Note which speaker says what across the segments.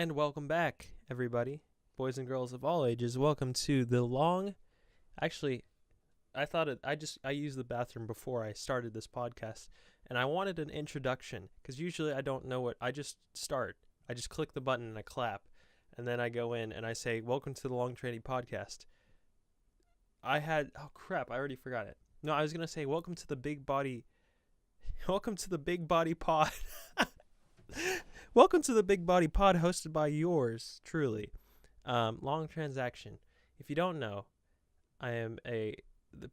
Speaker 1: And welcome back, everybody, boys and girls of all ages. Welcome to the long. Actually, I used the bathroom before I started this podcast, and I wanted an introduction because usually I don't know what. I just start. I just click the button and I clap, and then I go in and I say, "Welcome to the Long Training Podcast." Oh crap! I already forgot it. No, I was gonna say, "Welcome to the Big Body." Welcome to the Big Body Pod. Welcome to the Big Body Pod, hosted by yours truly, Long Transaction. If you don't know, I am the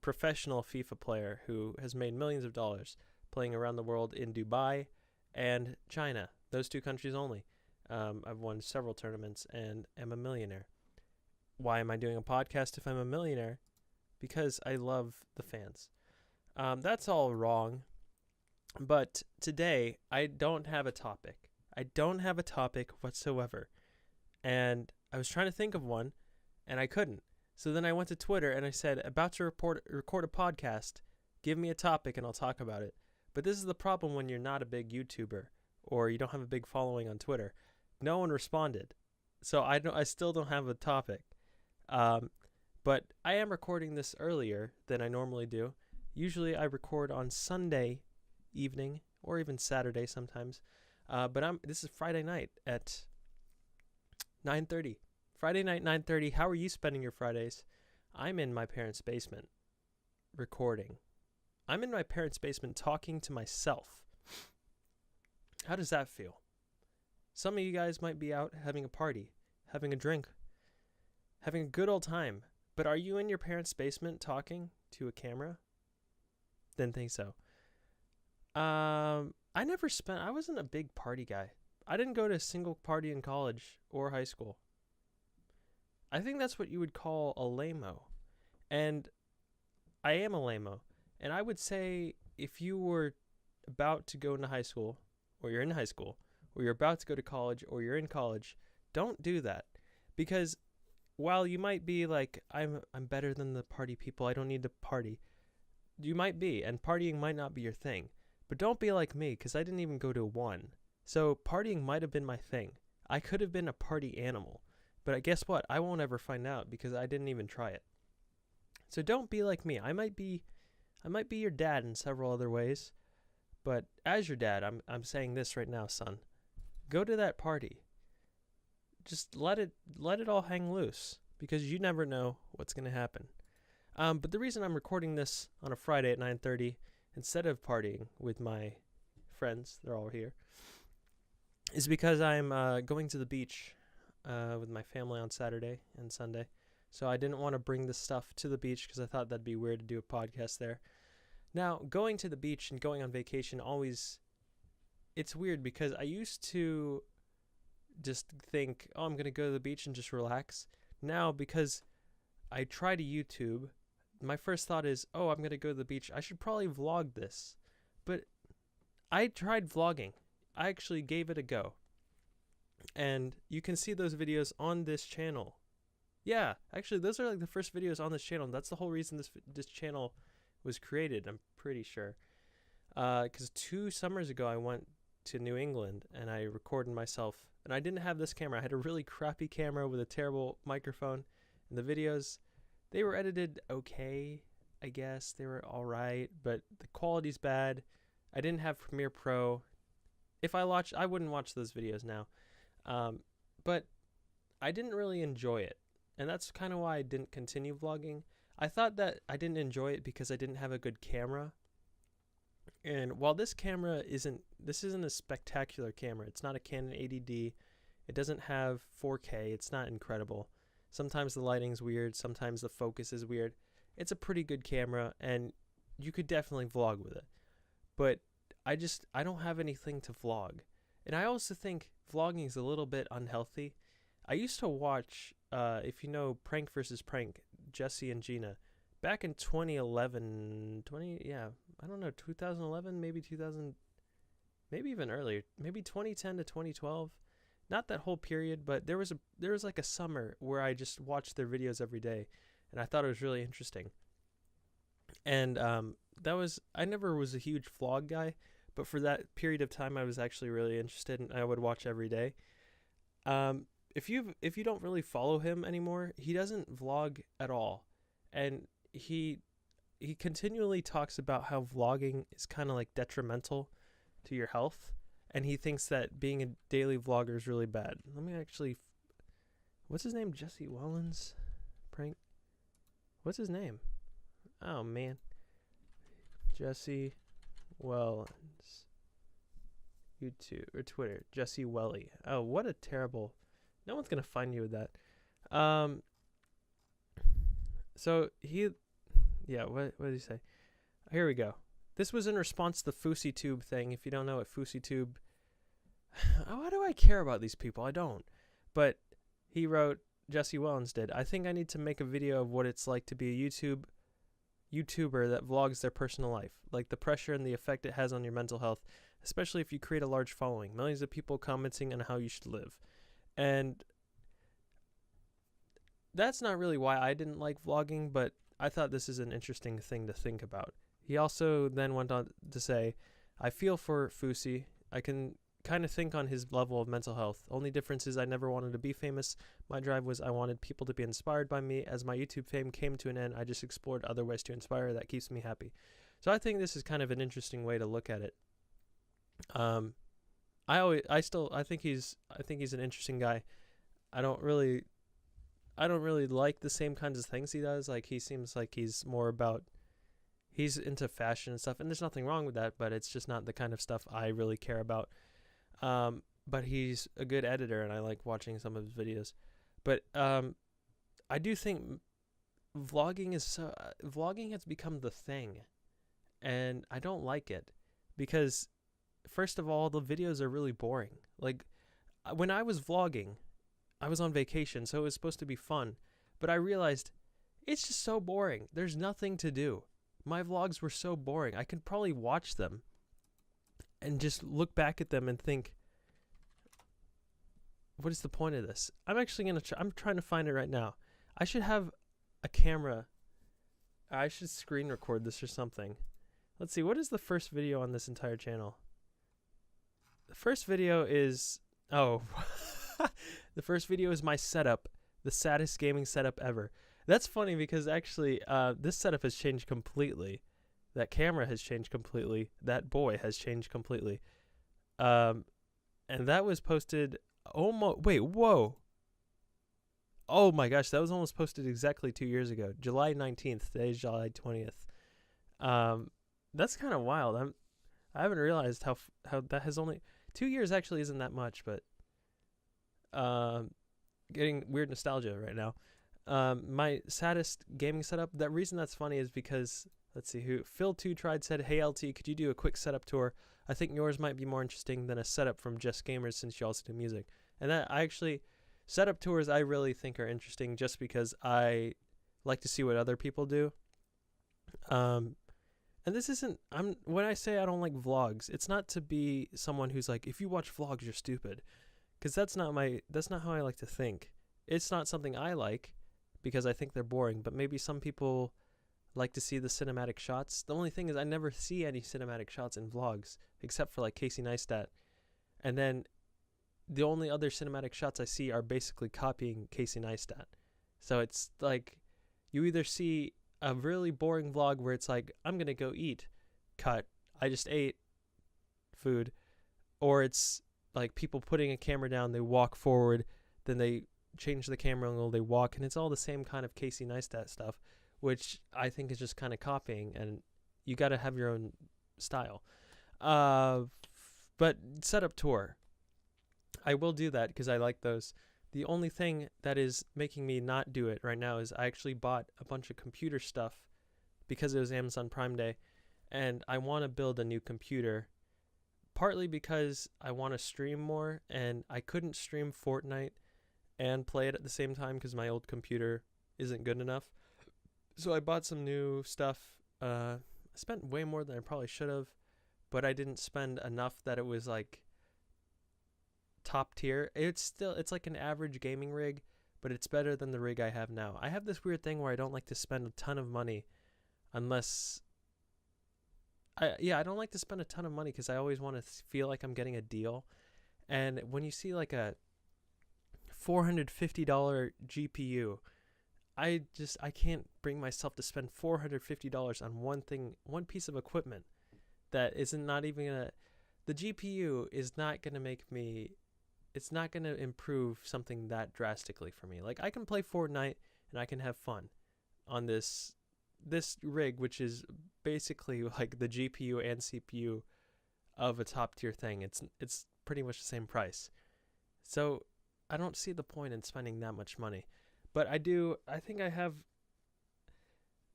Speaker 1: professional FIFA player who has made millions of dollars playing around the world in Dubai and China. Those two countries only. I've won several tournaments and am a millionaire. Why am I doing a podcast if I'm a millionaire? Because I love the fans. That's all wrong. But today, I don't have a topic. I don't have a topic whatsoever. And I was trying to think of one, and I couldn't. So then I went to Twitter, and I said, about to record a podcast. Give me a topic, and I'll talk about it. But this is the problem when you're not a big YouTuber, or you don't have a big following on Twitter. No one responded. So I still don't have a topic. But I am recording this earlier than I normally do. Usually I record on Sunday evening or even Saturday sometimes. But this is Friday night at 9:30. Friday night 9:30. How are you spending your Fridays? I'm in my parents' basement recording. I'm in my parents' basement talking to myself. How does that feel? Some of you guys might be out having a party, having a drink, having a good old time. But are you in your parents' basement talking to a camera? Didn't think so. I wasn't a big party guy. I didn't go to a single party in college or high school. I think that's what you would call a lame-o. And I am a lame-o. And I would say if you were about to go into high school, or you're in high school, or you're about to go to college, or you're in college, don't do that. Because while you might be like, I'm better than the party people, I don't need to party. You might be, and partying might not be your thing. But don't be like me, because I didn't even go to one. So partying might have been my thing. I could have been a party animal. But guess what? I won't ever find out because I didn't even try it. So don't be like me. I might be your dad in several other ways. But as your dad, I'm saying this right now, son. Go to that party. Just let it all hang loose, because you never know what's going to happen. But the reason I'm recording this on a Friday at 9:30 instead of partying with my friends, they're all here, is because I'm going to the beach with my family on Saturday and Sunday. So I didn't want to bring this stuff to the beach because I thought that'd be weird to do a podcast there. Now, going to the beach and going on vacation it's weird because I used to just think, I'm going to go to the beach and just relax. Now, because I try to YouTube, my first thought is, I'm going to go to the beach. I should probably vlog this. But I tried vlogging. I actually gave it a go. And you can see those videos on this channel. Yeah, actually, those are like the first videos on this channel. That's the whole reason this channel was created, I'm pretty sure. Because 2 summers ago, I went to New England and I recorded myself. And I didn't have this camera. I had a really crappy camera with a terrible microphone. And the videos, they were edited okay, I guess. They were all right, but the quality's bad. I didn't have Premiere Pro. I wouldn't watch those videos now. But I didn't really enjoy it. And that's kind of why I didn't continue vlogging. I thought that I didn't enjoy it because I didn't have a good camera. And while this camera isn't a spectacular camera. It's not a Canon 80D. It doesn't have 4K. It's not incredible. Sometimes the lighting's weird. Sometimes the focus is weird. It's a pretty good camera, and you could definitely vlog with it. But I don't have anything to vlog. And I also think vlogging is a little bit unhealthy. I used to watch, if you know Prank vs. Prank, Jesse and Gina, back in 2011, 2011, maybe 2000, maybe even earlier, maybe 2010 to 2012. Not that whole period, but there was like a summer where I just watched their videos every day, and I thought it was really interesting. And I never was a huge vlog guy, but for that period of time, I was actually really interested, and I would watch every day. If you don't really follow him anymore, he doesn't vlog at all, and he continually talks about how vlogging is kind of like detrimental to your health, and he thinks that being a daily vlogger is really bad. Let me actually, what's his name? Jesse Wellens, prank. What's his name? Oh man, Jesse Wellens. YouTube or Twitter, Jesse Welly. Oh, what a terrible. No one's gonna find you with that. So he, yeah. What did he say? Here we go. This was in response to the FouseyTube thing. If you don't know what FouseyTube, why do I care about these people? I don't. But he wrote, Jesse Wellens did, I think I need to make a video of what it's like to be a YouTuber that vlogs their personal life, like the pressure and the effect it has on your mental health, especially if you create a large following, millions of people commenting on how you should live. And that's not really why I didn't like vlogging, but I thought this is an interesting thing to think about. He also then went on to say, I feel for Fousey. I can kind of think on his level of mental health. Only difference is I never wanted to be famous. My drive was I wanted people to be inspired by me. As my YouTube fame came to an end, I just explored other ways to inspire. That keeps me happy. So I think this is kind of an interesting way to look at it. I think he's an interesting guy. I don't really like the same kinds of things he does. Like, he seems like he's into fashion and stuff, and there's nothing wrong with that, but it's just not the kind of stuff I really care about. But he's a good editor, and I like watching some of his videos. But I do think vlogging has become the thing, and I don't like it because, first of all, the videos are really boring. Like, when I was vlogging, I was on vacation, so it was supposed to be fun, but I realized it's just so boring. There's nothing to do. My vlogs were so boring. I could probably watch them and just look back at them and think, what is the point of this? I'm actually I'm trying to find it right now. I should have a camera. I should screen record this or something. Let's see, what is the first video on this entire channel? The first video is, the first video is my setup, the saddest gaming setup ever. That's funny because actually this setup has changed completely. That camera has changed completely. That boy has changed completely. And that was posted whoa. Oh my gosh, that was almost posted exactly 2 years ago. July 19th. Today's July 20th. That's kind of wild. I haven't realized how that has only 2 years actually isn't that much, but getting weird nostalgia right now. My saddest gaming setup, that reason that's funny is because, let's see who, Phil2 tried said, hey LT, could you do a quick setup tour? I think yours might be more interesting than a setup from Just Gamers since you also do music. And that setup tours I really think are interesting just because I like to see what other people do. And this isn't, when I say I don't like vlogs, it's not to be someone who's like, if you watch vlogs, you're stupid. Because that's not how I like to think. It's not something I like because I think they're boring, but maybe some people like to see the cinematic shots. The only thing is I never see any cinematic shots in vlogs except for like Casey Neistat. And then the only other cinematic shots I see are basically copying Casey Neistat. So it's like you either see a really boring vlog where it's like, I'm going to go eat, cut, I just ate food, or it's like people putting a camera down, they walk forward, then they change the camera angle, they walk, and it's all the same kind of Casey Neistat stuff, which I think is just kind of copying, and you got to have your own style. But setup tour, I will do that because I like those. The only thing that is making me not do it right now is I actually bought a bunch of computer stuff because it was Amazon Prime Day, and I want to build a new computer, partly because I want to stream more, and I couldn't stream Fortnite and play it at the same time because my old computer isn't good enough. So I bought some new stuff. I spent way more than I probably should have, but I didn't spend enough that it was like top tier. It's like an average gaming rig, but it's better than the rig I have now. I have this weird thing where I don't like to spend a ton of money unless I don't like to spend a ton of money because I always want to feel like I'm getting a deal. And when you see like a $450 GPU. I can't bring myself to spend $450 on one piece of equipment that isn't not even gonna. The GPU is not gonna make me. It's not gonna improve something that drastically for me. Like, I can play Fortnite and I can have fun on this rig, which is basically like the GPU and CPU of a top tier thing. It's pretty much the same price. So I don't see the point in spending that much money. But I do. I think I have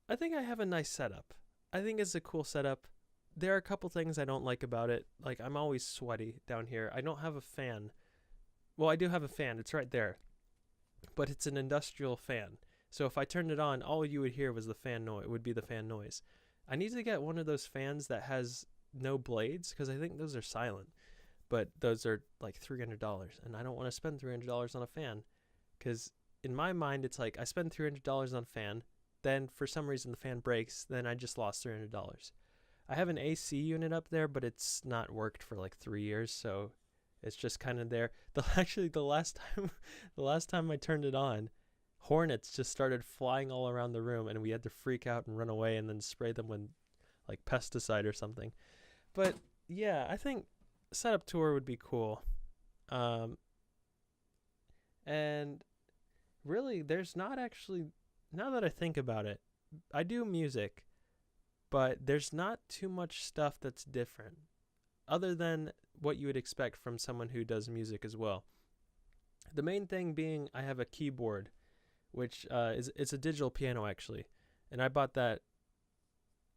Speaker 1: a nice setup. I think it's a cool setup. There are a couple things I don't like about it. Like, I'm always sweaty down here. I don't have a fan. Well, I do have a fan. It's right there. But it's an industrial fan. So if I turned it on, all you would hear was the fan noise. It would be the fan noise. I need to get one of those fans that has no blades, because I think those are silent. But those are like $300, and I don't want to spend $300 on a fan, because in my mind, it's like I spend $300 on a fan, then for some reason the fan breaks, then I just lost $300. I have an AC unit up there, but it's not worked for like 3 years, so it's just kind of there. The last time I turned it on, hornets just started flying all around the room, and we had to freak out and run away and then spray them with like pesticide or something. But yeah, I think setup tour would be cool. And really, there's not actually, now that I think about it, I do music, but there's not too much stuff that's different other than what you would expect from someone who does music as well. The main thing being I have a keyboard, which it's a digital piano actually, and I bought that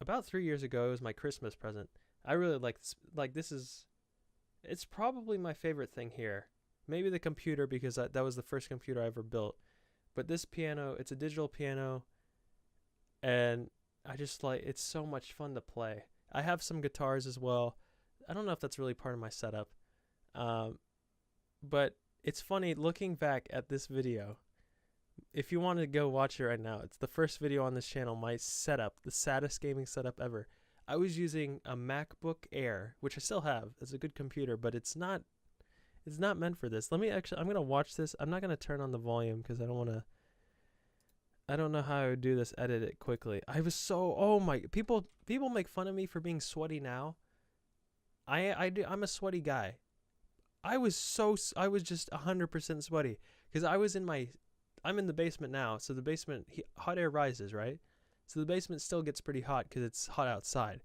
Speaker 1: about 3 years ago. It was my Christmas present. I really like this. Like, it's probably my favorite thing here. Maybe the computer, because that was the first computer I ever built. But this piano, it's a digital piano, and I just like, it's so much fun to play. I have some guitars as well. I don't know if that's really part of my setup. But it's funny looking back at this video. If you want to go watch it right now, it's the first video on this channel, my setup, the saddest gaming setup ever. I was using a MacBook Air, which I still have. It's a good computer, but it's not meant for this. I'm going to watch this. I'm not going to turn on the volume because I don't know how I would do this, edit it quickly. People make fun of me for being sweaty now. I'm a sweaty guy. I was just 100% sweaty because I'm in the basement now. So the basement, hot air rises, right? So the basement still gets pretty hot because it's hot outside.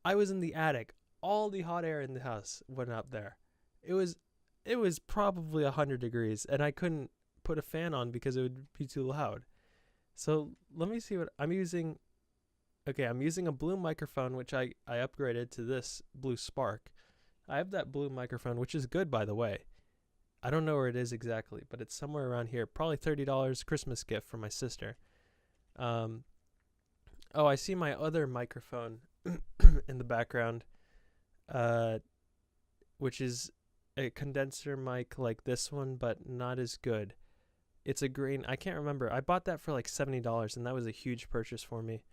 Speaker 1: I was in the attic. All the hot air in the house went up there. It was probably 100 degrees, and I couldn't put a fan on because it would be too loud. So let me see what I'm using. Okay, I'm using a blue microphone, which I upgraded to this Blue Spark. I have that blue microphone, which is good, by the way. I don't know where it is exactly, but it's somewhere around here. Probably $30 Christmas gift from my sister. I see my other microphone in the background, which is a condenser mic like this one, but not as good. It's a green. I can't remember. I bought that for like $70, and that was a huge purchase for me.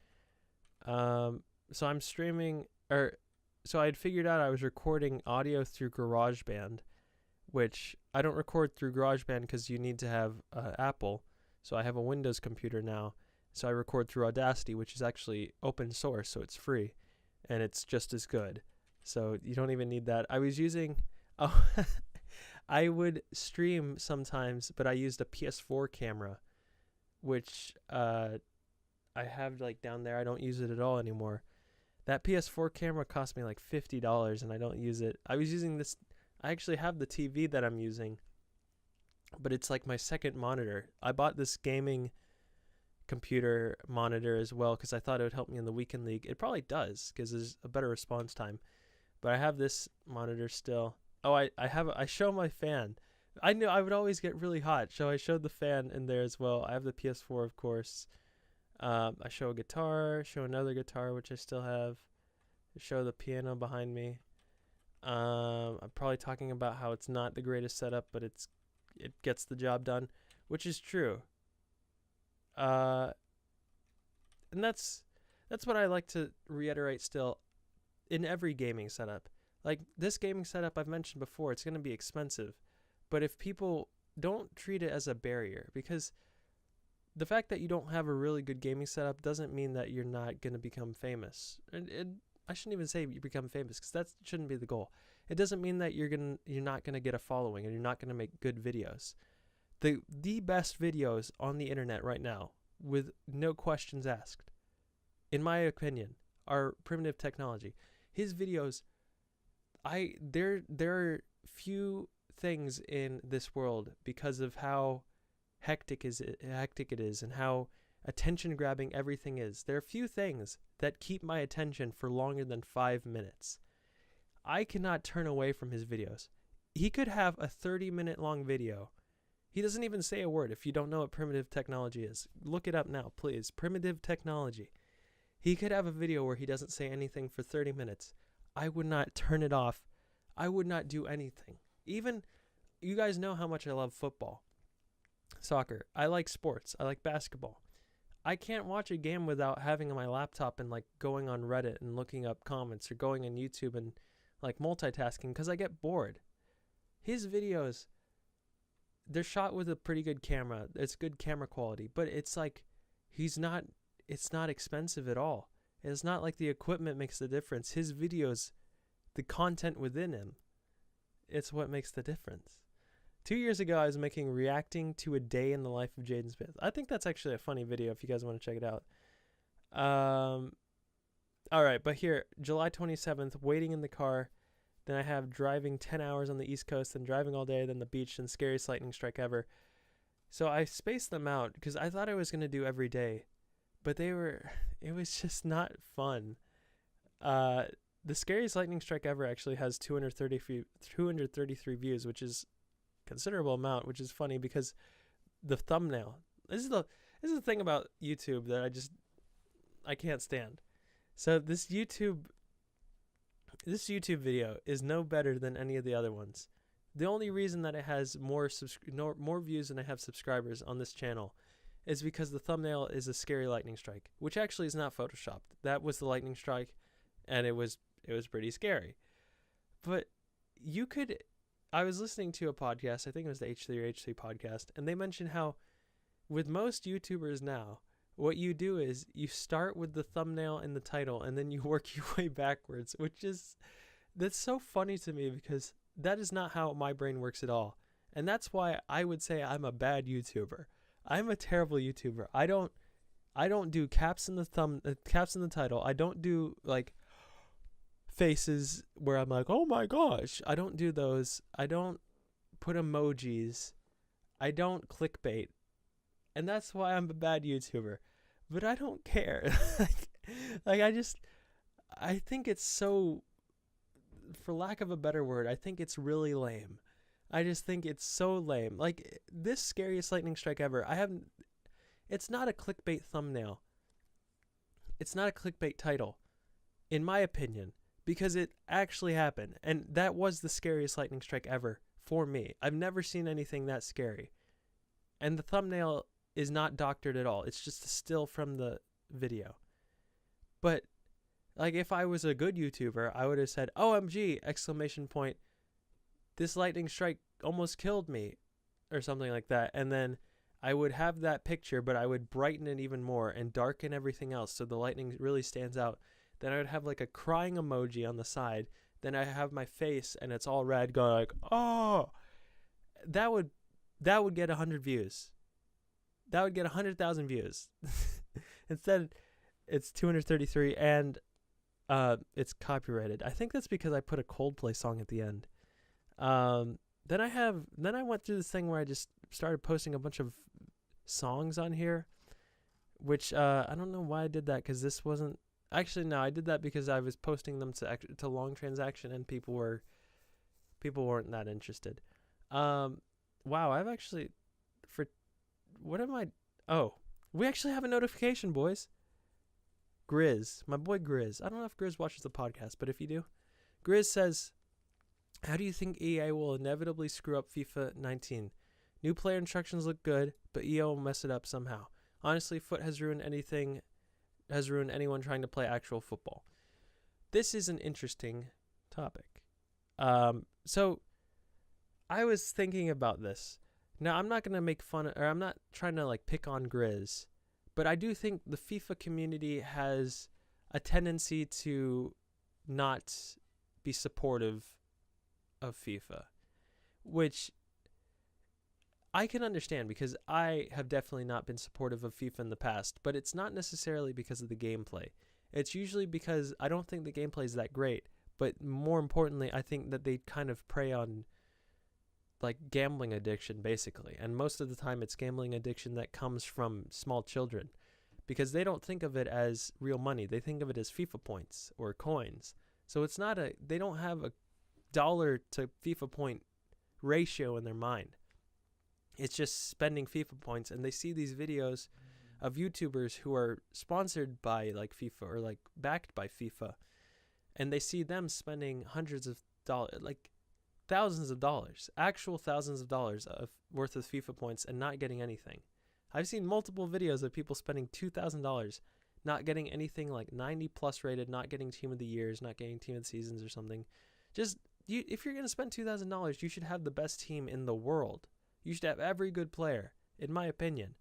Speaker 1: So I'm streaming, so I had figured out I was recording audio through GarageBand, which I don't record through GarageBand because you need to have Apple. So I have a Windows computer now. So I record through Audacity, which is actually open source, so it's free, and it's just as good. So you don't even need that. I was using, I would stream sometimes, but I used a PS4 camera, which I have like down there. I don't use it at all anymore. That PS4 camera cost me like $50, and I don't use it. I was using this. I actually have the TV that I'm using, but it's like my second monitor. I bought this gaming computer monitor as well because I thought it would help me in the weekend league. It probably does because there's a better response time. But I have this monitor still. Oh, I show my fan. I knew I would always get really hot, so I showed the fan in there as well. I have the PS4, of course. I show a guitar, show another guitar, which I still have. I show the piano behind me. I'm probably talking about how it's not the greatest setup, but it gets the job done, which is true. And that's what I like to reiterate still in every gaming setup. Like this gaming setup I've mentioned before, it's going to be expensive, but if people don't treat it as a barrier, because the fact that you don't have a really good gaming setup doesn't mean that you're not going to become famous. And I shouldn't even say you become famous, because that shouldn't be the goal. It doesn't mean that you're not going to get a following and you're not going to make good videos. The best videos on the internet right now, with no questions asked, in my opinion, are Primitive Technology. His videos, there are few things in this world, because of how hectic it is and how attention grabbing everything is. There are few things that keep my attention for longer than 5 minutes. I cannot turn away from his videos. He could have a 30-minute long video. He doesn't even say a word. If you don't know what Primitive Technology is, look it up now, please. Primitive Technology. He could have a video where he doesn't say anything for 30 minutes. I would not turn it off. I would not do anything. Even, you guys know how much I love football, soccer. I like sports. I like basketball. I can't watch a game without having on my laptop and like going on Reddit and looking up comments, or going on YouTube and like multitasking, because I get bored. His videos, they're shot with a pretty good camera. It's good camera quality, but it's like it's not expensive at all. It's not like the equipment makes the difference. His videos, the content within him, it's what makes the difference. 2 years ago, I was reacting to a day in the life of Jaden Smith. I think that's actually a funny video if you guys want to check it out. All right, but here, July 27th, waiting in the car. Then I have driving 10 hours on the East Coast, then driving all day, then the beach, and scariest lightning strike ever. So I spaced them out because I thought I was going to do every day, but it was just not fun. The scariest lightning strike ever actually has 233 views, which is a considerable amount, which is funny because the thumbnail. This is the thing about YouTube that I can't stand. So this YouTube video is no better than any of the other ones. The only reason that it has more views than I have subscribers on this channel is because the thumbnail is a scary lightning strike, which actually is not photoshopped. That was the lightning strike, and it was pretty scary. But I was listening to a podcast, I think it was the H3 podcast, and they mentioned how with most YouTubers now, what you do is you start with the thumbnail and the title, and then you work your way backwards, that's so funny to me because that is not how my brain works at all. And that's why I would say I'm a bad YouTuber. I'm a terrible YouTuber. I don't do caps in the title. I don't do like faces where I'm like, oh my gosh. I don't do those. I don't put emojis. I don't clickbait. And that's why I'm a bad YouTuber. But I don't care. I think it's so, for lack of a better word, I think it's really lame. I just think it's so lame. Like, this scariest lightning strike ever, it's not a clickbait thumbnail. It's not a clickbait title, in my opinion, because it actually happened. And that was the scariest lightning strike ever for me. I've never seen anything that scary. And the thumbnail is not doctored at all. It's just a still from the video. But like, if I was a good YouTuber, I would have said, OMG, exclamation point, this lightning strike almost killed me, or something like that. And then I would have that picture, but I would brighten it even more and darken everything else so the lightning really stands out. Then I would have like a crying emoji on the side. Then I have my face and it's all red going like, oh, that would get 100 views. That would get 100,000 views. Instead, it's 233, and it's copyrighted. I think that's because I put a Coldplay song at the end. Then I went through this thing where I just started posting a bunch of songs on here, which I don't know why I did that, because this wasn't actually, no, I did that because I was posting them to Long Transaction, and people weren't that interested. Wow, I've actually we actually have a notification, boys. Grizz, my boy Grizz. I don't know if Grizz watches the podcast, but if you do, Grizz says, how do you think EA will inevitably screw up FIFA 19? New player instructions look good, but EA will mess it up somehow. Honestly, Foot has ruined anyone trying to play actual football. This is an interesting topic. So I was thinking about this. Now, I'm not going to make fun of, or I'm not trying to like pick on Grizz, but I do think the FIFA community has a tendency to not be supportive of FIFA, which I can understand because I have definitely not been supportive of FIFA in the past, but it's not necessarily because of the gameplay. It's usually because I don't think the gameplay is that great, but more importantly, I think that they kind of prey on like gambling addiction basically. And most of the time it's gambling addiction that comes from small children because they don't think of it as real money. They think of it as FIFA points or coins. So it's not they don't have a dollar to FIFA point ratio in their mind. It's just spending FIFA points, and they see these videos of YouTubers who are sponsored by like FIFA or like backed by FIFA, and they see them spending hundreds of dollars, like thousands of dollars, actual thousands of dollars worth of FIFA points and not getting anything. I've seen multiple videos of people spending $2,000 not getting anything like 90 plus rated, not getting team of the years, not getting team of the seasons or something. Just if you're going to spend $2,000, you should have the best team in the world. You should have every good player, in my opinion.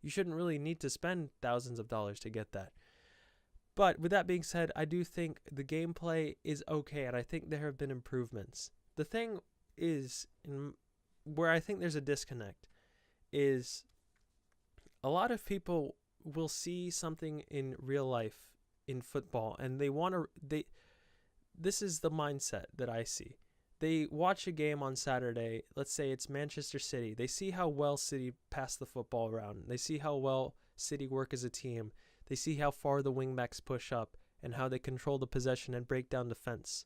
Speaker 1: You shouldn't really need to spend thousands of dollars to get that. But with that being said, I do think the gameplay is okay, and I think there have been improvements. The thing is, where I think there's a disconnect, is a lot of people will see something in real life in football, and this is the mindset that I see. They watch a game on Saturday, let's say it's Manchester City. They see how well City pass the football around. They see how well City work as a team. They see how far the wingbacks push up and how they control the possession and break down defense.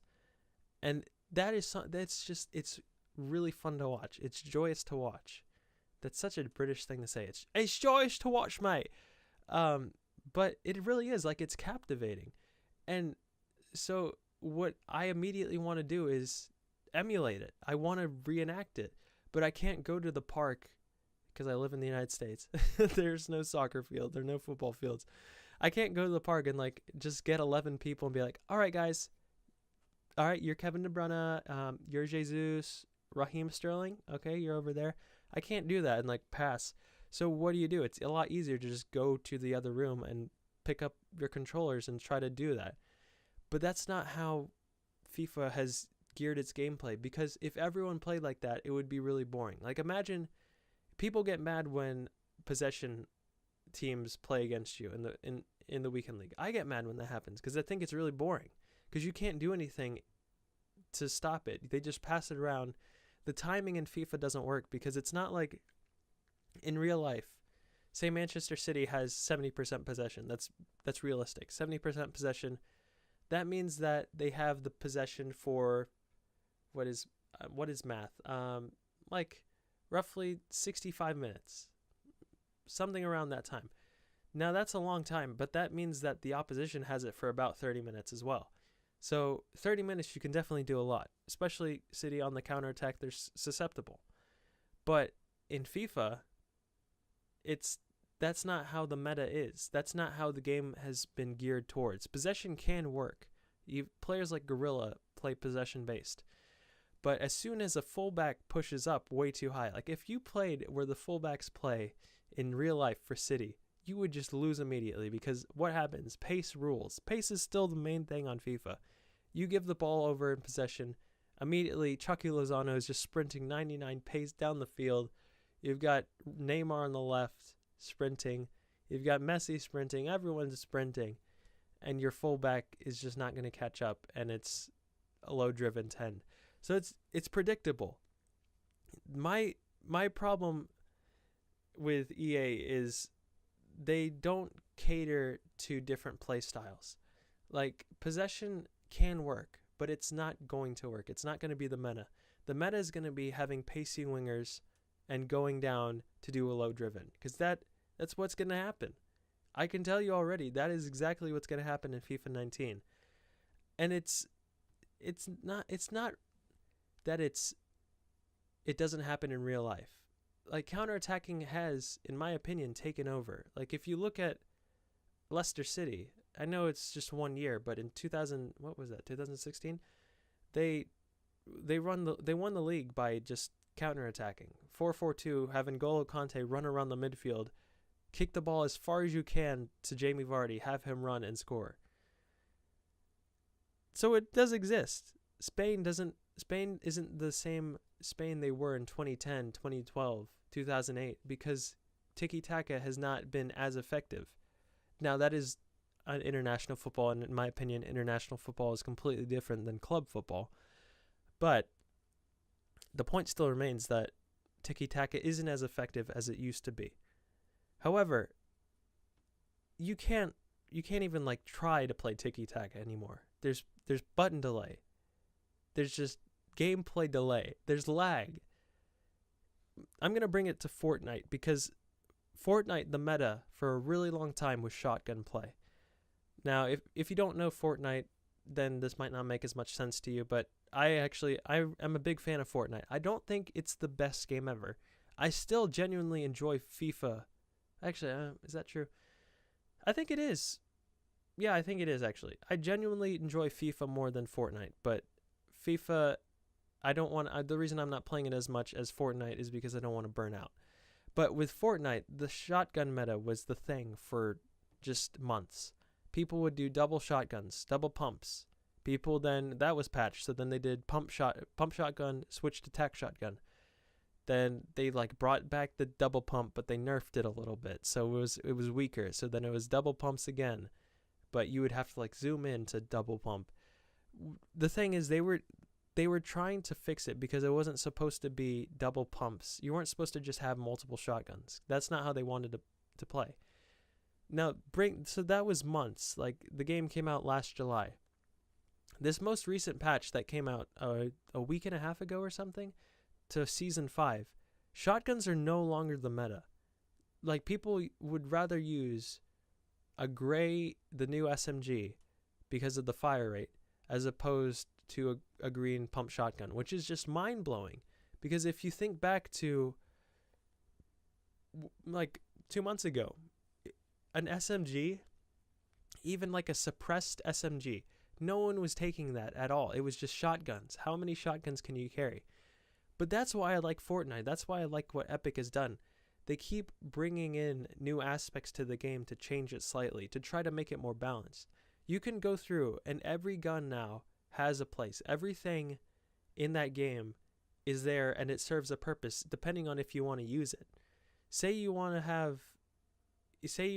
Speaker 1: And it's really fun to watch. It's joyous to watch. That's such a British thing to say. It's joyous to watch, mate. But it really is, like, it's captivating. And so what I immediately want to do is emulate it. I want to reenact it, but I can't go to the park because I live in the United States. There's no soccer field. There are no football fields. I can't go to the park and like just get 11 people and be like, all right, guys. All right, you're Kevin De Bruyne. You're Jesus, Raheem Sterling. Okay, you're over there. I can't do that and like pass. So what do? It's a lot easier to just go to the other room and pick up your controllers and try to do that. But that's not how FIFA has geared its gameplay, because if everyone played like that, it would be really boring. Like, imagine people get mad when possession teams play against you in the weekend league. I get mad when that happens because I think it's really boring because you can't do anything to stop it. They just pass it around. The timing in FIFA doesn't work because it's not like in real life. Say Manchester City has 70% possession. That's realistic. 70% possession. That means that they have the possession for what is math? Like roughly 65 minutes, something around that time. Now that's a long time, but that means that the opposition has it for about 30 minutes as well. So 30 minutes, you can definitely do a lot, especially City on the counterattack. They're susceptible. But in FIFA, that's not how the meta is. That's not how the game has been geared towards. Possession can work. Players like Gorilla play possession-based. But as soon as a fullback pushes up way too high, like if you played where the fullbacks play in real life for City, you would just lose immediately because what happens? Pace rules. Pace is still the main thing on FIFA. You give the ball over in possession, immediately Chucky Lozano is just sprinting 99 pace down the field. You've got Neymar on the left sprinting. You've got Messi sprinting. Everyone's sprinting. And your fullback is just not going to catch up, and it's a low-driven 10. So it's predictable. My problem with EA is they don't cater to different play styles. Like, possession can work, but it's not going to work. It's not going to be the meta. The meta is going to be having pacey wingers and going down to do a low driven, because that's what's going to happen. I can tell you already that is exactly what's going to happen in FIFA 19. And it's not that it doesn't happen in real life. Like, counterattacking has, in my opinion, taken over. Like, if you look at Leicester City, I know it's just 1 year, but in 2016, they won the league by just counterattacking. 4-4-2, have N'Golo Kante run around the midfield, kick the ball as far as you can to Jamie Vardy, have him run and score. So it does exist. Spain isn't the same Spain they were in 2010, 2012, 2008 because tiki-taka has not been as effective. Now that is an international football, and in my opinion, international football is completely different than club football. But the point still remains that tiki-taka isn't as effective as it used to be. However, you can't even like try to play tiki-taka anymore. There's button delay. There's just gameplay delay. There's lag. I'm going to bring it to Fortnite because Fortnite, the meta for a really long time was shotgun play. Now, if you don't know Fortnite, then this might not make as much sense to you, but I am a big fan of Fortnite. I don't think it's the best game ever. I still genuinely enjoy FIFA. Actually, is that true? I think it is. Yeah, I think it is actually. I genuinely enjoy FIFA more than Fortnite, but FIFA, the reason I'm not playing it as much as Fortnite is because I don't want to burn out. But with Fortnite, the shotgun meta was the thing for just months. People would do double shotguns, double pumps. That was patched, so then they did pump shotgun, switched to tac shotgun. Then they brought back the double pump, but they nerfed it a little bit, so it was weaker. So then it was double pumps again, but you would have to zoom in to double pump. The thing is, they were trying to fix it because it wasn't supposed to be double pumps. You weren't supposed to just have multiple shotguns. That's not how they wanted to play. Now, so that was months. The game came out last July. This most recent patch that came out a week and a half ago or something to Season 5, shotguns are no longer the meta. People would rather use the new SMG because of the fire rate as opposed to a green pump shotgun, which is just mind-blowing. Because if you think back to 2 months ago, an SMG, even a suppressed SMG, no one was taking that at all. It was just shotguns. How many shotguns can you carry? But that's why I like Fortnite. That's why I like what Epic has done. They keep bringing in new aspects to the game to change it slightly, to try to make it more balanced. You can go through, and every gun now has a place. Everything in that game is there, and it serves a purpose, depending on if you want to use it. Say you're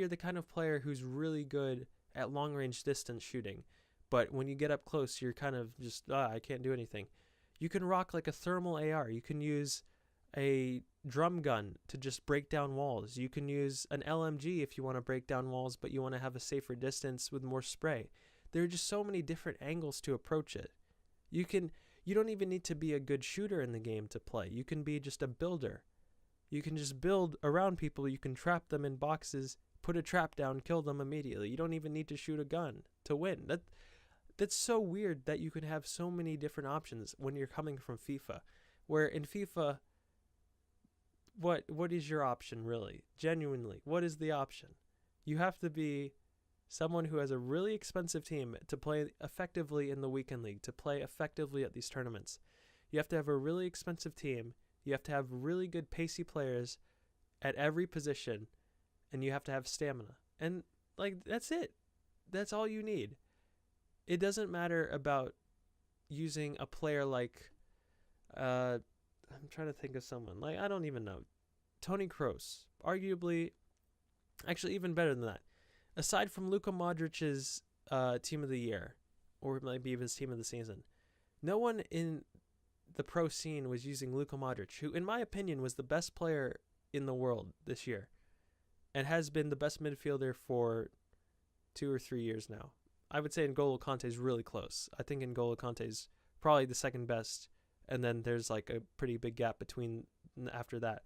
Speaker 1: the kind of player who's really good at long-range distance shooting, but when you get up close, you're kind of just, I can't do anything. You can rock a thermal AR. You can use a drum gun to just break down walls. You can use an LMG if you want to break down walls, but you want to have a safer distance with more spray. There are just so many different angles to approach it. You don't even need to be a good shooter in the game to play. You can be just a builder. You can just build around people. You can trap them in boxes, put a trap down, kill them immediately. You don't even need to shoot a gun to win. That's so weird that you can have so many different options when you're coming from FIFA. Where in FIFA, what is your option really? Genuinely, what is the option? You have to be someone who has a really expensive team to play effectively in the weekend league, to play effectively at these tournaments. You have to have a really expensive team. You have to have really good pacey players at every position, and you have to have stamina. And that's it. That's all you need. It doesn't matter about using a player I'm trying to think of someone. I don't even know. Toni Kroos, arguably, actually even better than that. Aside from Luka Modric's team of the year, or maybe even his team of the season, no one in the pro scene was using Luka Modric, who, in my opinion, was the best player in the world this year, and has been the best midfielder for 2 or 3 years now. I would say N'Golo Kante is really close. I think N'Golo Kante is probably the second best, and then there's a pretty big gap between after that.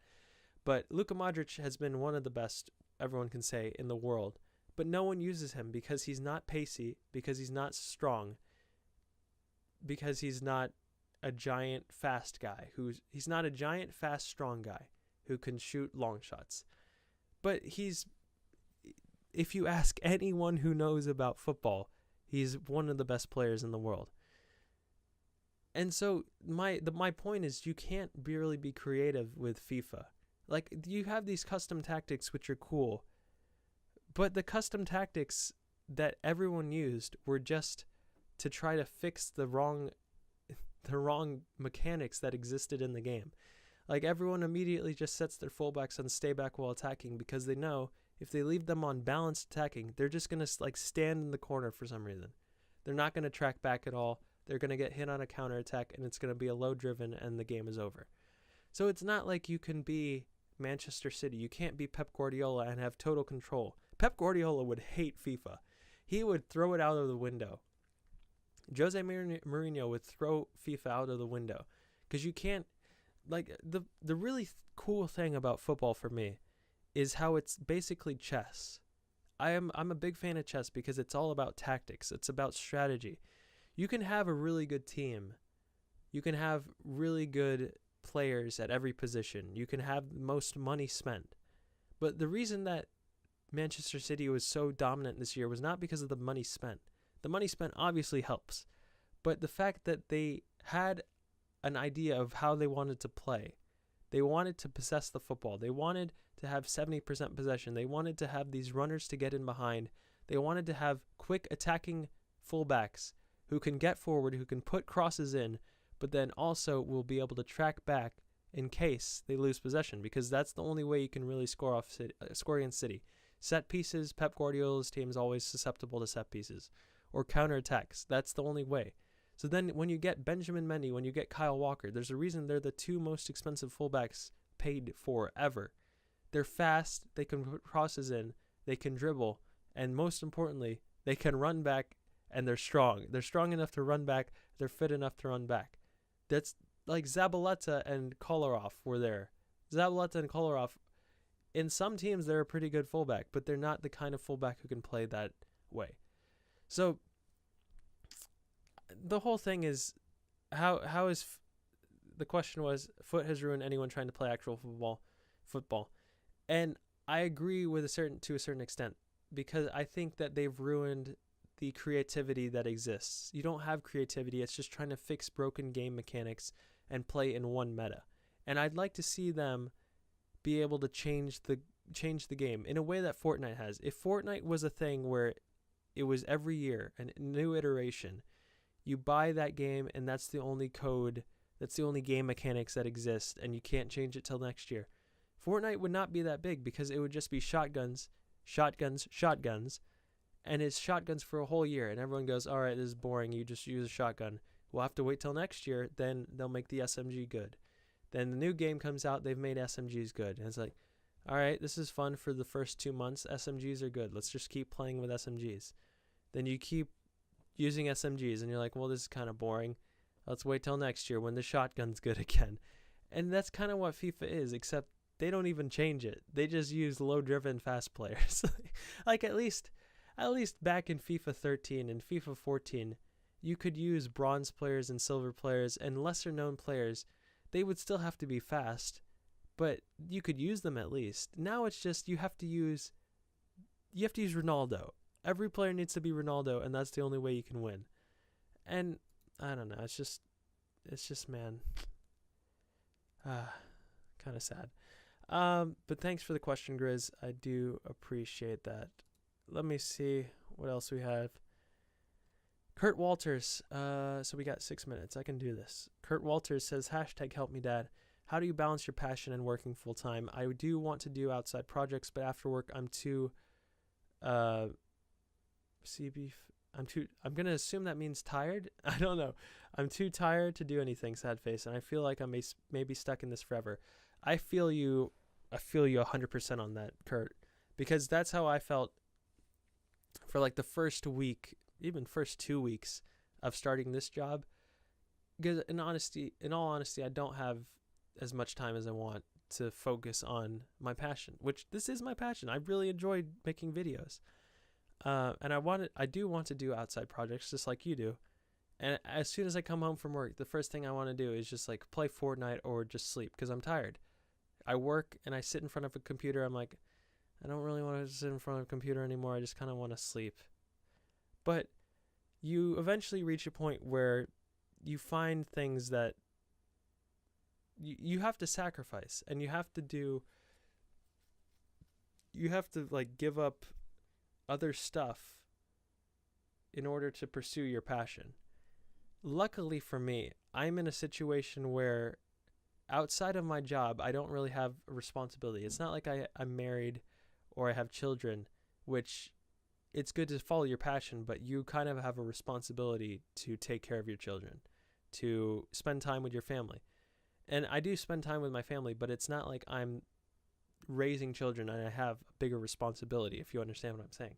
Speaker 1: But Luka Modric has been one of the best, everyone can say, in the world. But no one uses him because he's not pacey, because he's not strong, because he's not a giant fast guy. He's not a giant fast strong guy who can shoot long shots. But if you ask anyone who knows about football, he's one of the best players in the world. And so my point is, you can't really be creative with FIFA. Like, you have these custom tactics which are cool, but the custom tactics that everyone used were just to try to fix the wrong mechanics that existed in the game. Like, everyone immediately just sets their fullbacks on stay back while attacking because they know if they leave them on balanced attacking, they're just going to like stand in the corner for some reason. They're not going to track back at all. They're going to get hit on a counter attack, and it's going to be a low driven, and the game is over. So it's not like you can be Manchester City. You can't be Pep Guardiola and have total control. Pep Guardiola would hate FIFA. He would throw it out of the window. Jose Mourinho would throw FIFA out of the window because you can't, like, the really cool thing about football for me is how it's basically chess. I'm a big fan of chess because it's all about tactics. It's about strategy. You can have a really good team. You can have really good players at every position. You can have the most money spent. But the reason that Manchester City was so dominant this year was not because of the money spent. The money spent obviously helps. But the fact that they had an idea of how they wanted to play. They wanted to possess the football. They wanted to have 70% possession. They wanted to have these runners to get in behind. They wanted to have quick attacking fullbacks who can get forward, who can put crosses in, but then also will be able to track back in case they lose possession, because that's the only way you can really score against City. Set pieces, Pep Guardiola's team is always susceptible to set pieces. Or counterattacks. That's the only way. So then when you get Benjamin Mendy, when you get Kyle Walker, there's a reason they're the two most expensive fullbacks paid for ever. They're fast, they can put crosses in, they can dribble, and most importantly, they can run back, and they're strong. They're strong enough to run back, they're fit enough to run back. That's like Zabaleta and Kolarov were there. Zabaleta and Kolarov, in some teams, they're a pretty good fullback, but they're not the kind of fullback who can play that way. So the whole thing is, how is the question was, foot has ruined anyone trying to play actual football. And I agree to a certain extent, because I think that they've ruined the creativity that exists. You don't have creativity. It's just trying to fix broken game mechanics and play in one meta. And I'd like to see them be able to change the game in a way that Fortnite has. If Fortnite was a thing where it was every year a new iteration, you buy that game and that's the only code, that's the only game mechanics that exist, and you can't change it till next year. Fortnite would not be that big because it would just be shotguns, and it's shotguns for a whole year, and everyone goes, all right, this is boring, you just use a shotgun. We'll have to wait till next year, then they'll make the SMG good. Then the new game comes out, they've made SMGs good, and it's like, all right, this is fun for the first 2 months, SMGs are good, let's just keep playing with SMGs. Then you keep using SMGs, and you're like, well, this is kind of boring, let's wait till next year when the shotgun's good again. And that's kind of what FIFA is, except they don't even change it. They just use low-driven fast players. Like, at least back in FIFA 13 and FIFA 14, you could use bronze players and silver players and lesser-known players. They would still have to be fast, but you could use them at least. Now it's just you have to use Ronaldo. Every player needs to be Ronaldo, and that's the only way you can win. And I don't know. It's just man, kind of sad. But thanks for the question, Grizz. I do appreciate that. Let me see what else we have. Kurt Walters. So we got 6 minutes. I can do this. Kurt Walters says, #HelpMeDad. How do you balance your passion and working full time? I do want to do outside projects, but after work I'm too I'm going to assume that means tired. I don't know. I'm too tired to do anything, sad face, and I feel like I may be stuck in this forever. I feel you 100% on that, Kurt, because that's how I felt for like the first week, even first 2 weeks of starting this job. Because in all honesty, I don't have as much time as I want to focus on my passion, which this is my passion. I really enjoyed making videos. And I do want to do outside projects just like you do. And as soon as I come home from work, the first thing I want to do is just like play Fortnite or just sleep because I'm tired. I work and I sit in front of a computer. I'm like, I don't really want to sit in front of a computer anymore. I just kind of want to sleep. But you eventually reach a point where you find things that you have to sacrifice, and you have to like give up other stuff in order to pursue your passion. Luckily for me, I'm in a situation where outside of my job, I don't really have a responsibility. It's not like I'm married or I have children, which it's good to follow your passion, but you kind of have a responsibility to take care of your children, to spend time with your family. And I do spend time with my family, but it's not like I'm raising children and I have a bigger responsibility, if you understand what I'm saying.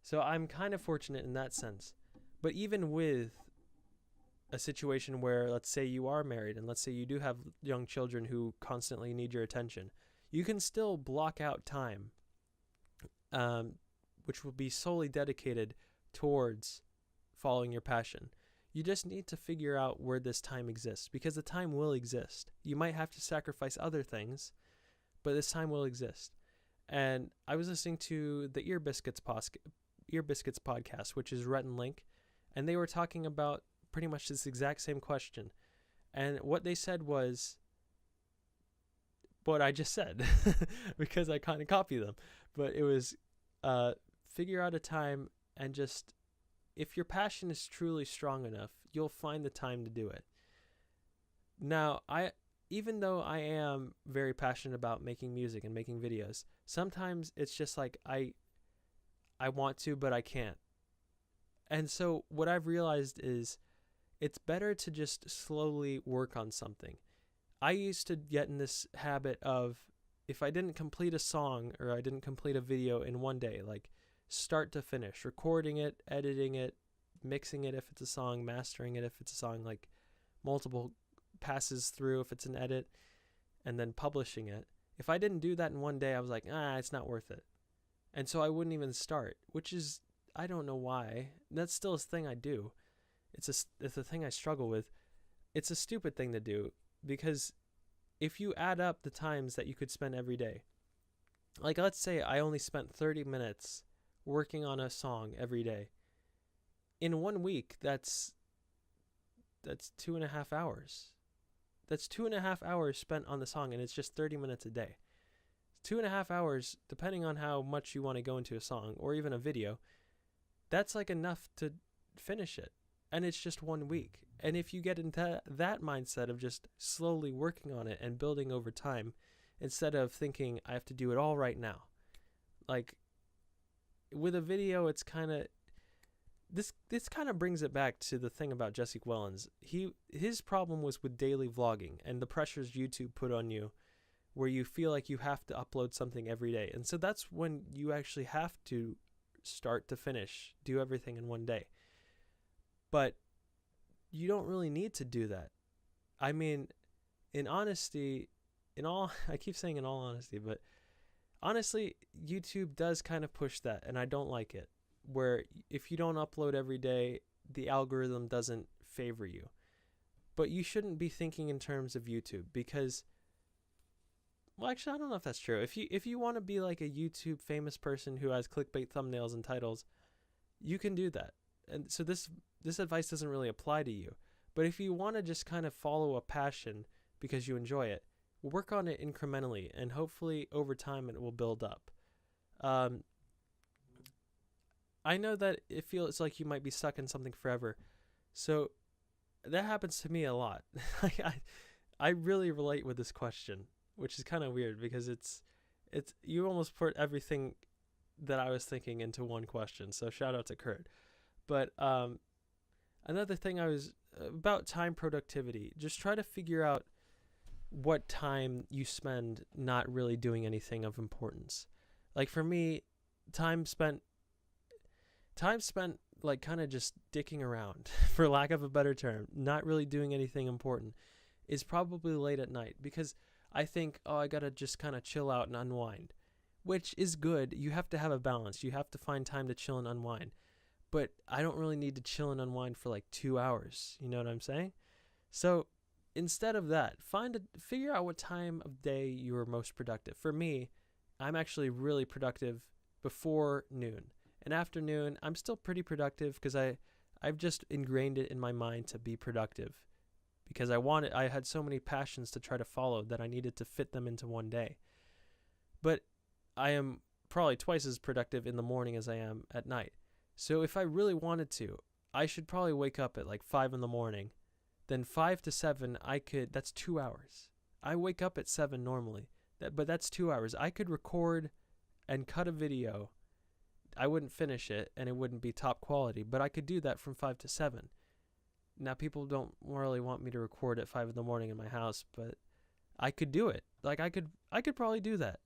Speaker 1: So I'm kind of fortunate in that sense. But even with a situation where, let's say you are married and let's say you do have young children who constantly need your attention, you can still block out time, which will be solely dedicated towards following your passion. You just need to figure out where this time exists, because the time will exist. You might have to sacrifice other things, but this time will exist. And I was listening to the Ear Biscuits podcast, which is Rhett and Link, and they were talking about pretty much this exact same question. And what they said was what I just said, because I kind of copy them. But it was figure out a time, and just, if your passion is truly strong enough, you'll find the time to do it. Now, even though I am very passionate about making music and making videos, sometimes it's just like I want to, but I can't. And so what I've realized is it's better to just slowly work on something. I used to get in this habit of, if I didn't complete a song or I didn't complete a video in one day, like start to finish, recording it, editing it, mixing it if it's a song, mastering it if it's a song, like multiple passes through if it's an edit, and then publishing it. If I didn't do that in one day, I was like, it's not worth it. And so I wouldn't even start, which is, I don't know why. That's still a thing I do. It's a thing I struggle with. It's a stupid thing to do, because if you add up the times that you could spend every day, like let's say I only spent 30 minutes working on a song every day. In 1 week, that's 2.5 hours. That's 2.5 hours spent on the song, and it's just 30 minutes a day. 2.5 hours, depending on how much you want to go into a song or even a video, that's like enough to finish it. And it's just 1 week. And if you get into that mindset of just slowly working on it and building over time, instead of thinking I have to do it all right now. Like with a video, it's kind of, this kind of brings it back to the thing about Jesse Wellens. His problem was with daily vlogging and the pressures YouTube put on you, where you feel like you have to upload something every day. And so that's when you actually have to start to finish, do everything in one day. But you don't really need to do that. I mean, I keep saying in all honesty, but honestly, YouTube does kind of push that, and I don't like it, where if you don't upload every day, the algorithm doesn't favor you. But you shouldn't be thinking in terms of YouTube, because, well, actually, I don't know if that's true. If you want to be like a YouTube famous person who has clickbait thumbnails and titles, you can do that. And so this advice doesn't really apply to you. But if you want to just kind of follow a passion because you enjoy it, work on it incrementally, and hopefully over time it will build up. I know that it feels like you might be stuck in something forever. So that happens to me a lot. I really relate with this question, which is kind of weird, because it's you almost put everything that I was thinking into one question. So shout out to Kurt. But another thing about time productivity, just try to figure out what time you spend not really doing anything of importance. Like for me, time spent like kind of just dicking around, for lack of a better term, not really doing anything important, is probably late at night, because I think, I gotta just kind of chill out and unwind, which is good. You have to have a balance. You have to find time to chill and unwind. But I don't really need to chill and unwind for like 2 hours. You know what I'm saying? So instead of that, figure out what time of day you are most productive. For me, I'm actually really productive before noon. And after noon, I'm still pretty productive, because I I've just ingrained it in my mind to be productive because I had so many passions to try to follow that I needed to fit them into one day. But I am probably twice as productive in the morning as I am at night. So if I really wanted to, I should probably wake up at like 5 in the morning. Then 5 to 7, that's 2 hours. I wake up at 7 normally, but that's 2 hours. I could record and cut a video. I wouldn't finish it and it wouldn't be top quality, but I could do that from 5 to 7. Now, people don't really want me to record at 5 in the morning in my house, but I could do it. Like I could probably do that.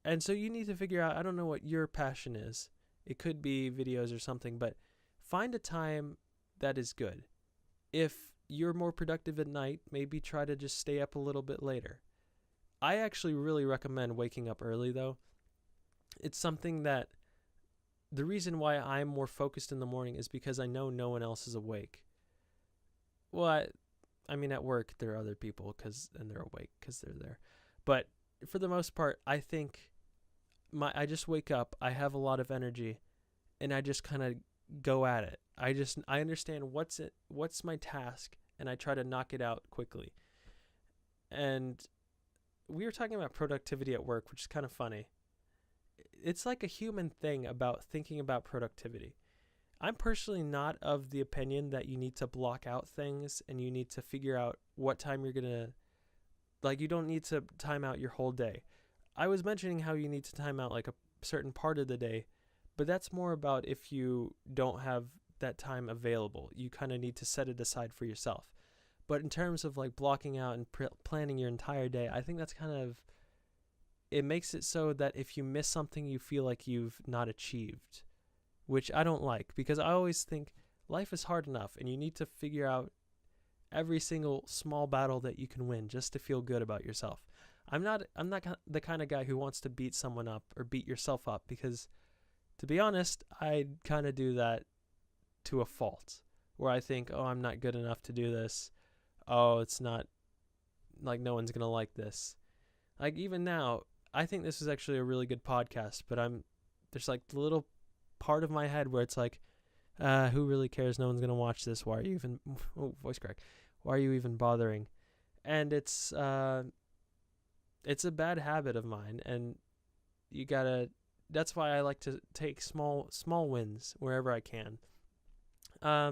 Speaker 1: And so you need to figure out, I don't know what your passion is. It could be videos or something, but find a time that is good. If you're more productive at night, maybe try to just stay up a little bit later. I actually really recommend waking up early, though. It's something that the reason why I'm more focused in the morning is because I know no one else is awake. Well, I mean, at work, there are other people and they're awake because they're there. But for the most part, I think I just wake up, I have a lot of energy, and I just kind of go at it. I understand what's my task, and I try to knock it out quickly. And we were talking about productivity at work, which is kind of funny. It's like a human thing about thinking about productivity. I'm personally not of the opinion that you need to block out things and you need to figure out what time you're going to, like, you don't need to time out your whole day. I was mentioning how you need to time out like a certain part of the day, but that's more about if you don't have that time available. You kind of need to set it aside for yourself. But in terms of like blocking out and planning your entire day, I think that's kind of, it makes it so that if you miss something, you feel like you've not achieved, which I don't like, because I always think life is hard enough and you need to figure out every single small battle that you can win just to feel good about yourself. I'm not the kind of guy who wants to beat someone up or beat yourself up, because to be honest, I kind of do that to a fault, where I think, oh, I'm not good enough to do this. Oh, it's not, like, no one's going to like this. Like, even now, I think this is actually a really good podcast, but there's like the little part of my head where it's like, who really cares? No one's going to watch this. Why are you even, voice crack. Why are you even bothering? And it's a bad habit of mine, and that's why I like to take small wins wherever I can. I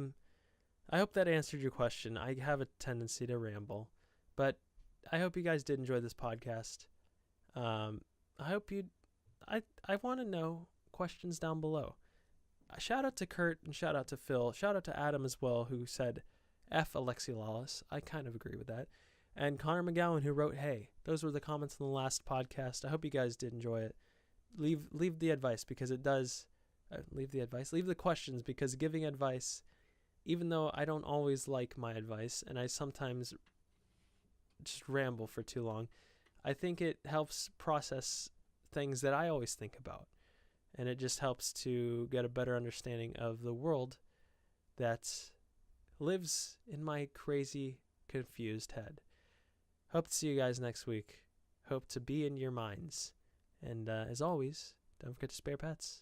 Speaker 1: hope that answered your question. I have a tendency to ramble, but I hope you guys did enjoy this podcast. I want to know questions down below. Shout out to Kurt and shout out to Phil. Shout out to Adam as well, who said F Alexi Lawless. I kind of agree with that. And Connor McGowan, who wrote, hey. Those were the comments in the last podcast. I hope you guys did enjoy it. Leave the advice, because it does. Leave the questions, because giving advice, even though I don't always like my advice and I sometimes just ramble for too long, I think it helps process things that I always think about. And it just helps to get a better understanding of the world that lives in my crazy, confused head. Hope to see you guys next week. Hope to be in your minds. And as always, don't forget to spare pets.